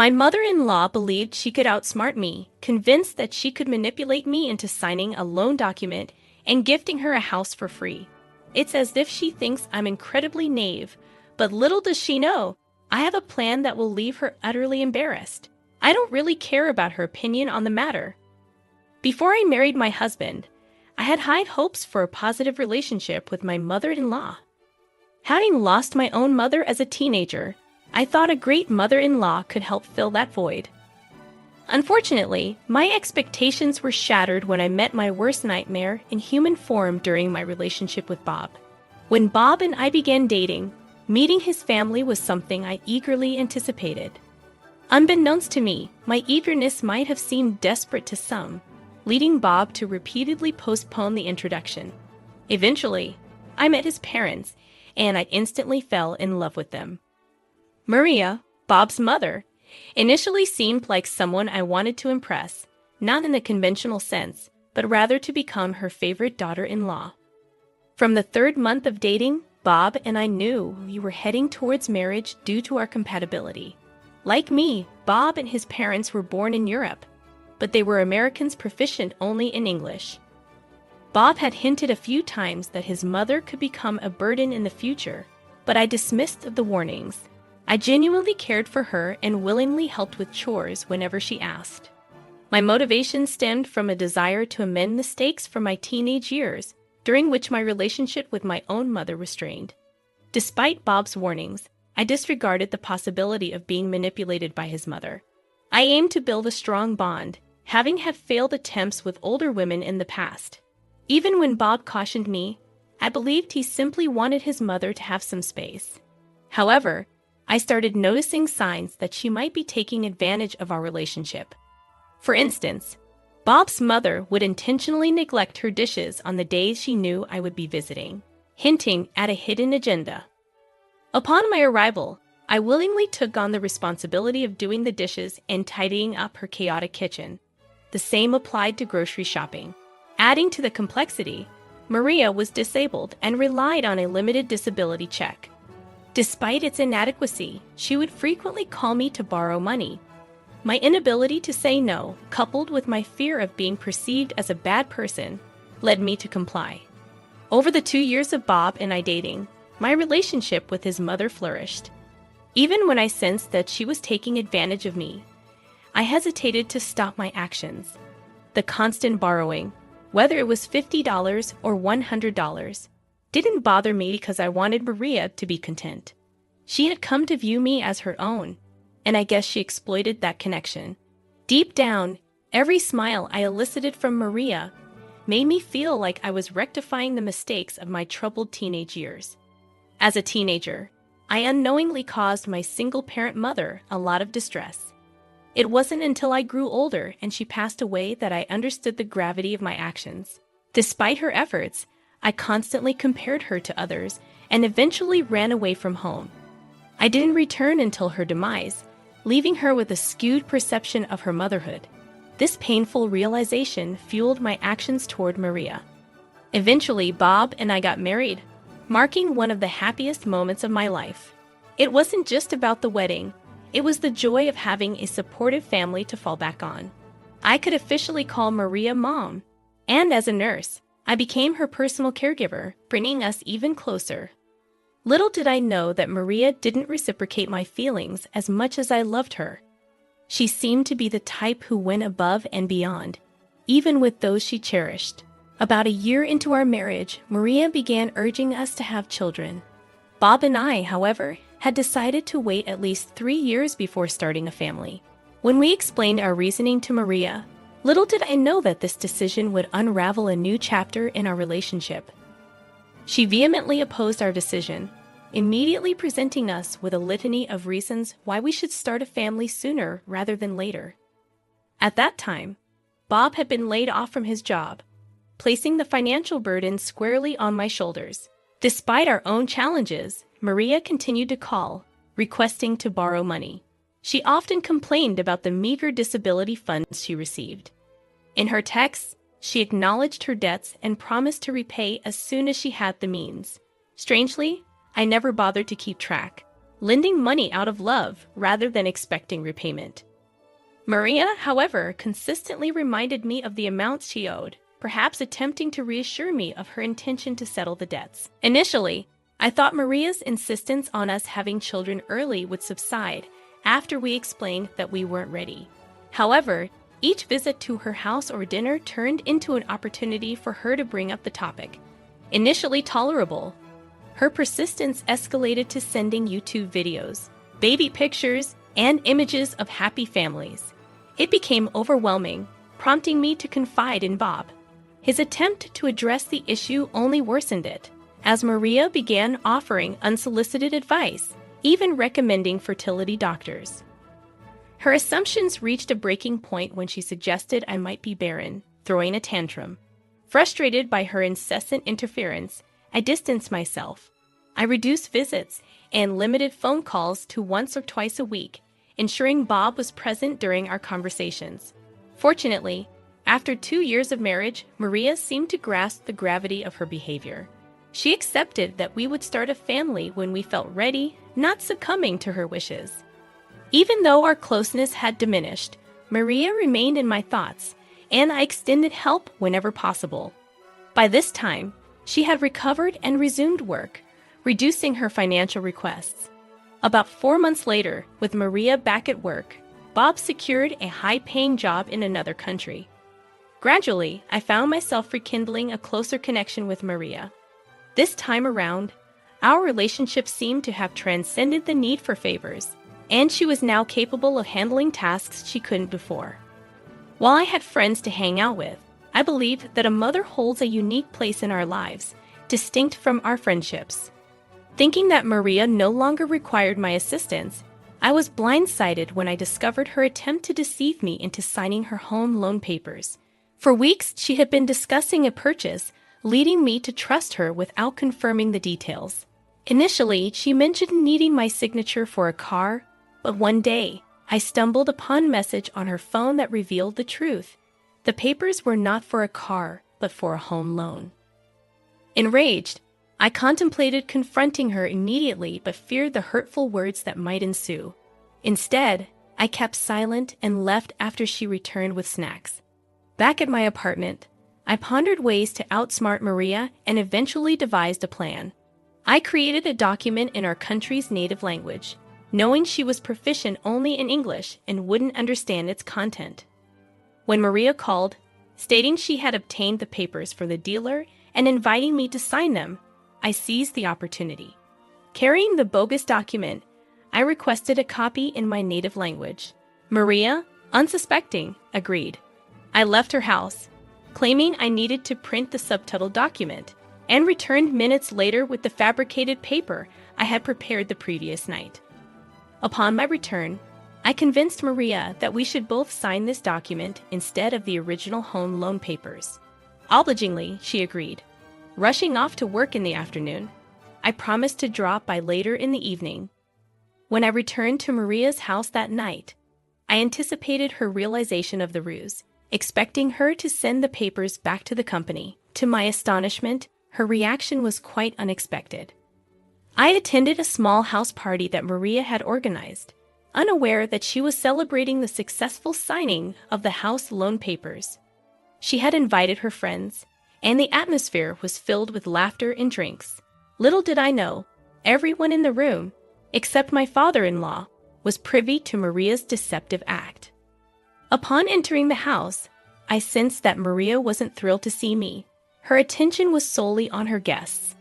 My mother-in-law believed she could outsmart me, convinced that she could manipulate me into signing a loan document and gifting her a house for free. It's as if she thinks I'm incredibly naive, but little does she know, I have a plan that will leave her utterly embarrassed. I don't really care about her opinion on the matter. Before I married my husband, I had high hopes for a positive relationship with my mother-in-law. Having lost my own mother as a teenager, I thought a great mother-in-law could help fill that void. Unfortunately, my expectations were shattered when I met my worst nightmare in human form during my relationship with Bob. When Bob and I began dating, meeting his family was something I eagerly anticipated. Unbeknownst to me, my eagerness might have seemed desperate to some, leading Bob to repeatedly postpone the introduction. Eventually, I met his parents, and I instantly fell in love with them. Maria, Bob's mother, initially seemed like someone I wanted to impress, not in the conventional sense, but rather to become her favorite daughter-in-law. From the third month of dating, Bob and I knew we were heading towards marriage due to our compatibility. Like me, Bob and his parents were born in Europe, but they were Americans proficient only in English. Bob had hinted a few times that his mother could become a burden in the future, but I dismissed the warnings. I genuinely cared for her and willingly helped with chores whenever she asked. My motivation stemmed from a desire to amend mistakes from my teenage years, during which my relationship with my own mother was strained. Despite Bob's warnings, I disregarded the possibility of being manipulated by his mother. I aimed to build a strong bond, having had failed attempts with older women in the past. Even when Bob cautioned me, I believed he simply wanted his mother to have some space. However, I started noticing signs that she might be taking advantage of our relationship. For instance, Bob's mother would intentionally neglect her dishes on the days she knew I would be visiting, hinting at a hidden agenda. Upon my arrival, I willingly took on the responsibility of doing the dishes and tidying up her chaotic kitchen. The same applied to grocery shopping. Adding to the complexity, Maria was disabled and relied on a limited disability check. Despite its inadequacy, she would frequently call me to borrow money. My inability to say no, coupled with my fear of being perceived as a bad person, led me to comply. Over the 2 years of Bob and I dating, my relationship with his mother flourished. Even when I sensed that she was taking advantage of me, I hesitated to stop my actions. The constant borrowing, whether it was $50 or $100, didn't bother me because I wanted Maria to be content. She had come to view me as her own, and I guess she exploited that connection. Deep down, every smile I elicited from Maria made me feel like I was rectifying the mistakes of my troubled teenage years. As a teenager, I unknowingly caused my single-parent mother a lot of distress. It wasn't until I grew older and she passed away that I understood the gravity of my actions. Despite her efforts, I constantly compared her to others and eventually ran away from home. I didn't return until her demise, leaving her with a skewed perception of her motherhood. This painful realization fueled my actions toward Maria. Eventually, Bob and I got married, marking one of the happiest moments of my life. It wasn't just about the wedding, it was the joy of having a supportive family to fall back on. I could officially call Maria Mom, and as a nurse, I became her personal caregiver, bringing us even closer. Little did I know that Maria didn't reciprocate my feelings as much as I loved her. She seemed to be the type who went above and beyond, even with those she cherished. About a year into our marriage, Maria began urging us to have children. Bob and I, however, had decided to wait at least 3 years before starting a family. When we explained our reasoning to Maria, little did I know that this decision would unravel a new chapter in our relationship. She vehemently opposed our decision, immediately presenting us with a litany of reasons why we should start a family sooner rather than later. At that time, Bob had been laid off from his job, placing the financial burden squarely on my shoulders. Despite our own challenges, Maria continued to call, requesting to borrow money. She often complained about the meager disability funds she received. In her texts, she acknowledged her debts and promised to repay as soon as she had the means. Strangely, I never bothered to keep track, lending money out of love rather than expecting repayment. Maria, however, consistently reminded me of the amounts she owed, perhaps attempting to reassure me of her intention to settle the debts. Initially, I thought Maria's insistence on us having children early would subside after we explained that we weren't ready. However, each visit to her house or dinner turned into an opportunity for her to bring up the topic. Initially tolerable, her persistence escalated to sending YouTube videos, baby pictures, and images of happy families. It became overwhelming, prompting me to confide in Bob. His attempt to address the issue only worsened it, as Maria began offering unsolicited advice, even recommending fertility doctors. Her assumptions reached a breaking point when she suggested I might be barren, throwing a tantrum. Frustrated by her incessant interference, I distanced myself. I reduced visits and limited phone calls to once or twice a week, ensuring Bob was present during our conversations. Fortunately, after 2 years of marriage, Maria seemed to grasp the gravity of her behavior. She accepted that we would start a family when we felt ready, not succumbing to her wishes. Even though our closeness had diminished, Maria remained in my thoughts, and I extended help whenever possible. By this time, she had recovered and resumed work, reducing her financial requests. About 4 months later, with Maria back at work, Bob secured a high-paying job in another country. Gradually, I found myself rekindling a closer connection with Maria. This time around, our relationship seemed to have transcended the need for favors, and she was now capable of handling tasks she couldn't before. While I had friends to hang out with, I believed that a mother holds a unique place in our lives, distinct from our friendships. Thinking that Maria no longer required my assistance, I was blindsided when I discovered her attempt to deceive me into signing her home loan papers. For weeks, she had been discussing a purchase, leading me to trust her without confirming the details. Initially, she mentioned needing my signature for a car, but one day, I stumbled upon a message on her phone that revealed the truth. The papers were not for a car, but for a home loan. Enraged, I contemplated confronting her immediately but feared the hurtful words that might ensue. Instead, I kept silent and left after she returned with snacks. Back at my apartment, I pondered ways to outsmart Maria and eventually devised a plan. I created a document in our country's native language, knowing she was proficient only in English and wouldn't understand its content. When Maria called, stating she had obtained the papers for the dealer and inviting me to sign them, I seized the opportunity. Carrying the bogus document, I requested a copy in my native language. Maria, unsuspecting, agreed. I left her house, claiming I needed to print the subtitled document, and returned minutes later with the fabricated paper I had prepared the previous night. Upon my return, I convinced Maria that we should both sign this document instead of the original home loan papers. Obligingly, she agreed. Rushing off to work in the afternoon, I promised to drop by later in the evening. When I returned to Maria's house that night, I anticipated her realization of the ruse, expecting her to send the papers back to the company. To my astonishment, her reaction was quite unexpected. I attended a small house party that Maria had organized, unaware that she was celebrating the successful signing of the house loan papers. She had invited her friends, and the atmosphere was filled with laughter and drinks. Little did I know, everyone in the room, except my father-in-law, was privy to Maria's deceptive act. Upon entering the house, I sensed that Maria wasn't thrilled to see me. Her attention was solely on her guests.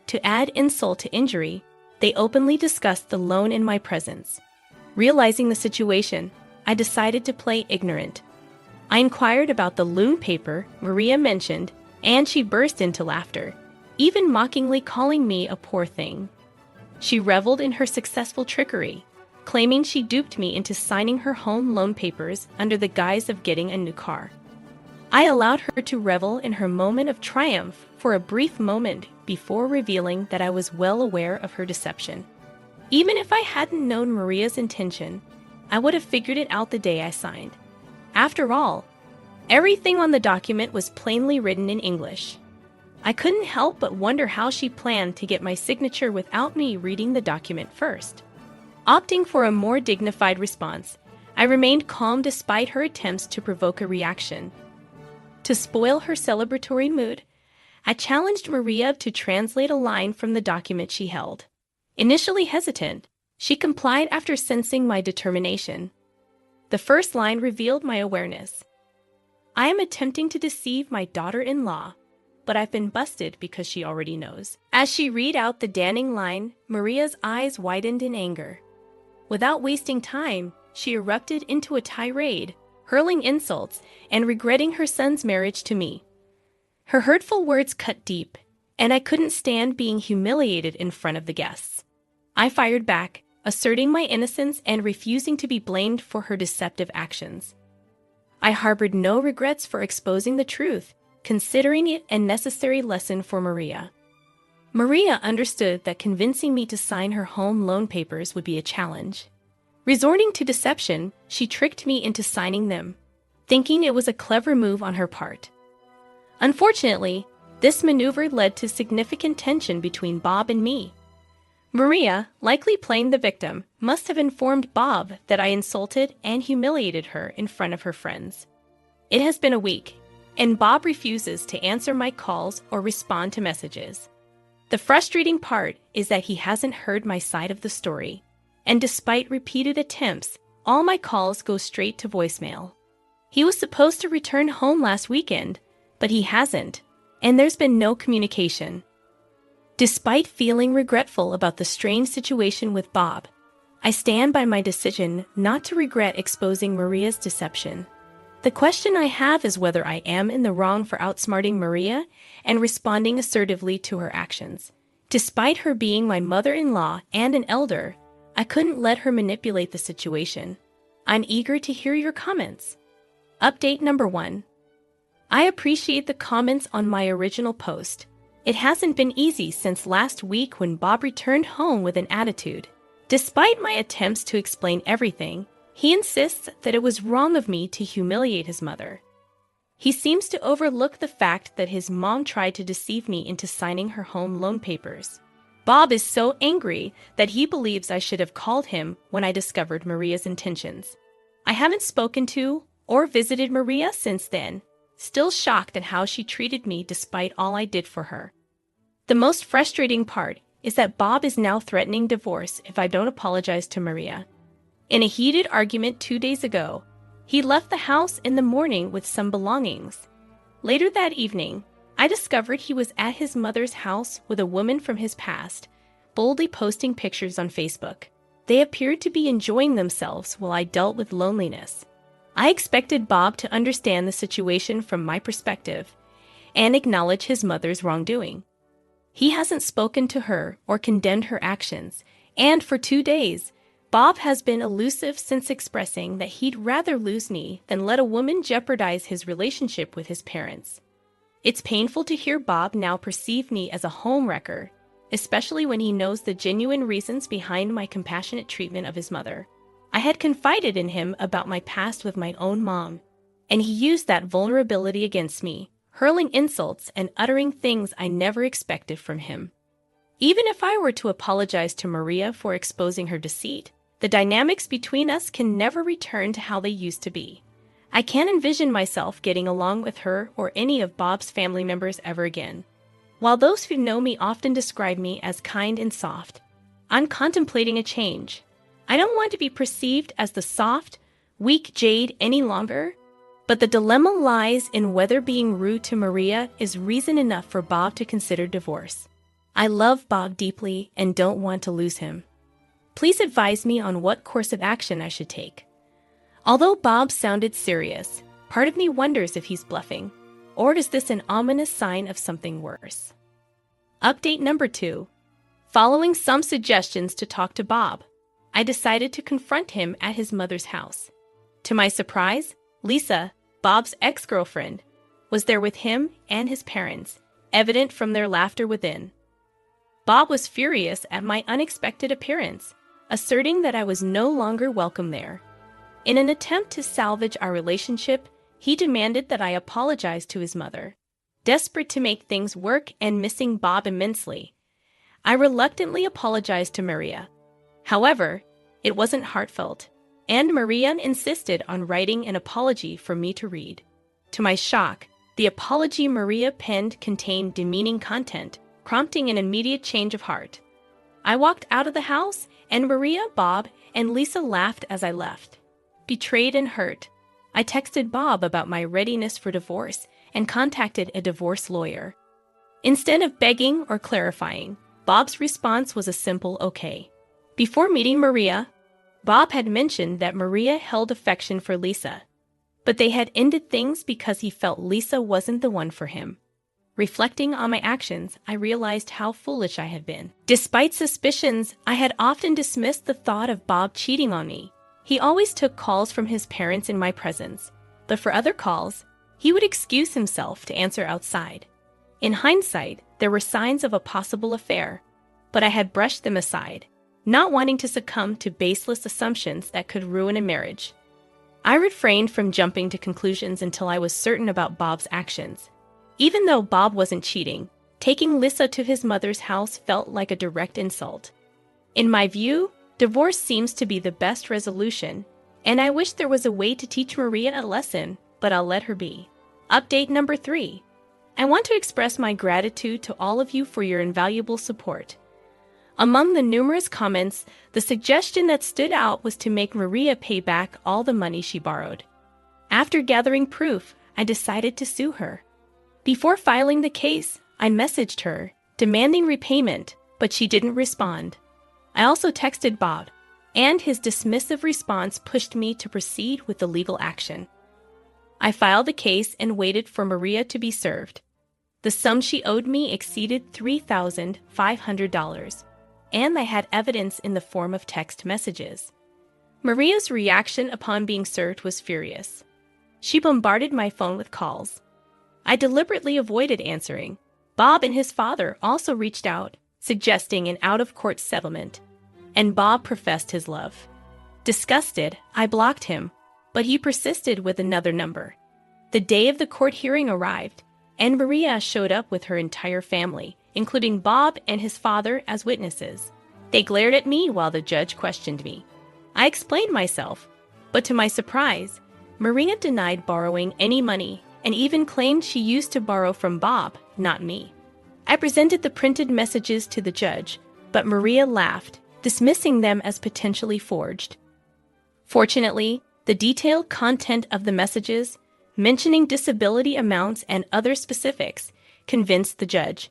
To add insult to injury, they openly discussed the loan in my presence. Realizing the situation, I decided to play ignorant. I inquired about the loan paper Maria mentioned, and she burst into laughter, even mockingly calling me a poor thing. She reveled in her successful trickery, claiming she duped me into signing her home loan papers under the guise of getting a new car. I allowed her to revel in her moment of triumph for a brief moment before revealing that I was well aware of her deception. Even if I hadn't known Maria's intention, I would have figured it out the day I signed. After all, everything on the document was plainly written in English. I couldn't help but wonder how she planned to get my signature without me reading the document first. Opting for a more dignified response, I remained calm despite her attempts to provoke a reaction. To spoil her celebratory mood, I challenged Maria to translate a line from the document she held. Initially hesitant, she complied after sensing my determination. The first line revealed my awareness. I am attempting to deceive my daughter-in-law, but I've been busted because she already knows. As she read out the damning line, Maria's eyes widened in anger. Without wasting time, she erupted into a tirade, hurling insults and regretting her son's marriage to me. Her hurtful words cut deep, and I couldn't stand being humiliated in front of the guests. I fired back, asserting my innocence and refusing to be blamed for her deceptive actions. I harbored no regrets for exposing the truth, considering it a necessary lesson for Maria. Maria understood that convincing me to sign her home loan papers would be a challenge. Resorting to deception, she tricked me into signing them, thinking it was a clever move on her part. Unfortunately, this maneuver led to significant tension between Bob and me. Maria, likely playing the victim, must have informed Bob that I insulted and humiliated her in front of her friends. It has been a week, and Bob refuses to answer my calls or respond to messages. The frustrating part is that he hasn't heard my side of the story, and despite repeated attempts, all my calls go straight to voicemail. He was supposed to return home last weekend, but he hasn't, and there's been no communication. Despite feeling regretful about the strange situation with Bob, I stand by my decision not to regret exposing Maria's deception. The question I have is whether I am in the wrong for outsmarting Maria and responding assertively to her actions. Despite her being my mother-in-law and an elder, I couldn't let her manipulate the situation. I'm eager to hear your comments. Update number 1. I appreciate the comments on my original post. It hasn't been easy since last week when Bob returned home with an attitude. Despite my attempts to explain everything, he insists that it was wrong of me to humiliate his mother. He seems to overlook the fact that his mom tried to deceive me into signing her home loan papers. Bob is so angry that he believes I should have called him when I discovered Maria's intentions. I haven't spoken to or visited Maria since then, still shocked at how she treated me despite all I did for her. The most frustrating part is that Bob is now threatening divorce if I don't apologize to Maria. In a heated argument 2 days ago, he left the house in the morning with some belongings. Later that evening, I discovered he was at his mother's house with a woman from his past, boldly posting pictures on Facebook. They appeared to be enjoying themselves while I dealt with loneliness. I expected Bob to understand the situation from my perspective and acknowledge his mother's wrongdoing. He hasn't spoken to her or condemned her actions, and for 2 days, Bob has been elusive since expressing that he'd rather lose me than let a woman jeopardize his relationship with his parents. It's painful to hear Bob now perceive me as a homewrecker, especially when he knows the genuine reasons behind my compassionate treatment of his mother. I had confided in him about my past with my own mom, and he used that vulnerability against me, hurling insults and uttering things I never expected from him. Even if I were to apologize to Maria for exposing her deceit, the dynamics between us can never return to how they used to be. I can't envision myself getting along with her or any of Bob's family members ever again. While those who know me often describe me as kind and soft, I'm contemplating a change. I don't want to be perceived as the soft, weak jade any longer, but the dilemma lies in whether being rude to Maria is reason enough for Bob to consider divorce. I love Bob deeply and don't want to lose him. Please advise me on what course of action I should take. Although Bob sounded serious, part of me wonders if he's bluffing, or is this an ominous sign of something worse? Update number 2. Following some suggestions to talk to Bob, I decided to confront him at his mother's house. To my surprise, Lisa, Bob's ex-girlfriend, was there with him and his parents, evident from their laughter within. Bob was furious at my unexpected appearance, asserting that I was no longer welcome there. In an attempt to salvage our relationship, he demanded that I apologize to his mother. Desperate to make things work and missing Bob immensely, I reluctantly apologized to Maria. However, It wasn't heartfelt, and Maria insisted on writing an apology for me to read. To my shock, the apology Maria penned contained demeaning content, prompting an immediate change of heart. I walked out of the house, and Maria, Bob, and Lisa laughed as I left. Betrayed and hurt, I texted Bob about my readiness for divorce and contacted a divorce lawyer. Instead of begging or clarifying, Bob's response was a simple okay. Before meeting Maria, Bob had mentioned that Maria held affection for Lisa, but they had ended things because he felt Lisa wasn't the one for him. Reflecting on my actions, I realized how foolish I had been. Despite suspicions, I had often dismissed the thought of Bob cheating on me. He always took calls from his parents in my presence, but for other calls, he would excuse himself to answer outside. In hindsight, there were signs of a possible affair, but I had brushed them aside, not wanting to succumb to baseless assumptions that could ruin a marriage. I refrained from jumping to conclusions until I was certain about Bob's actions. Even though Bob wasn't cheating, taking Lisa to his mother's house felt like a direct insult. In my view, divorce seems to be the best resolution, and I wish there was a way to teach Maria a lesson, but I'll let her be. Update number 3. I want to express my gratitude to all of you for your invaluable support. Among the numerous comments, the suggestion that stood out was to make Maria pay back all the money she borrowed. After gathering proof, I decided to sue her. Before filing the case, I messaged her, demanding repayment, but she didn't respond. I also texted Bob, and his dismissive response pushed me to proceed with the legal action. I filed the case and waited for Maria to be served. The sum she owed me exceeded $3,500, and I had evidence in the form of text messages. Maria's reaction upon being served was furious. She bombarded my phone with calls. I deliberately avoided answering. Bob and his father also reached out, suggesting an out-of-court settlement, and Bob professed his love. Disgusted, I blocked him, but he persisted with another number. The day of the court hearing arrived, and Maria showed up with her entire family, including Bob and his father as witnesses. They glared at me while the judge questioned me. I explained myself, but to my surprise, Maria denied borrowing any money and even claimed she used to borrow from Bob, not me. I presented the printed messages to the judge, but Maria laughed, dismissing them as potentially forged. Fortunately, the detailed content of the messages, mentioning disability amounts and other specifics, convinced the judge.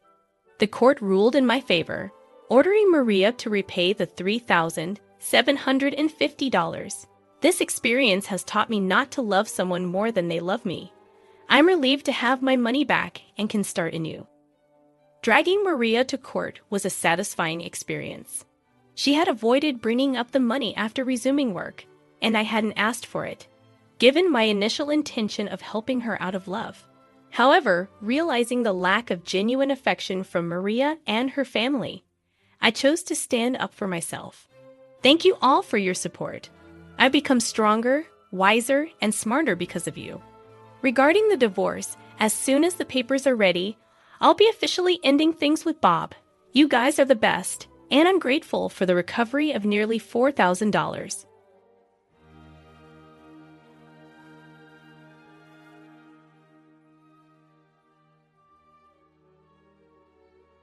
The court ruled in my favor, ordering Maria to repay the $3,750. This experience has taught me not to love someone more than they love me. I'm relieved to have my money back and can start anew. Dragging Maria to court was a satisfying experience. She had avoided bringing up the money after resuming work, and I hadn't asked for it, given my initial intention of helping her out of love. However, realizing the lack of genuine affection from Maria and her family, I chose to stand up for myself. Thank you all for your support. I've become stronger, wiser, and smarter because of you. Regarding the divorce, as soon as the papers are ready, I'll be officially ending things with Bob. You guys are the best, and I'm grateful for the recovery of nearly $4,000.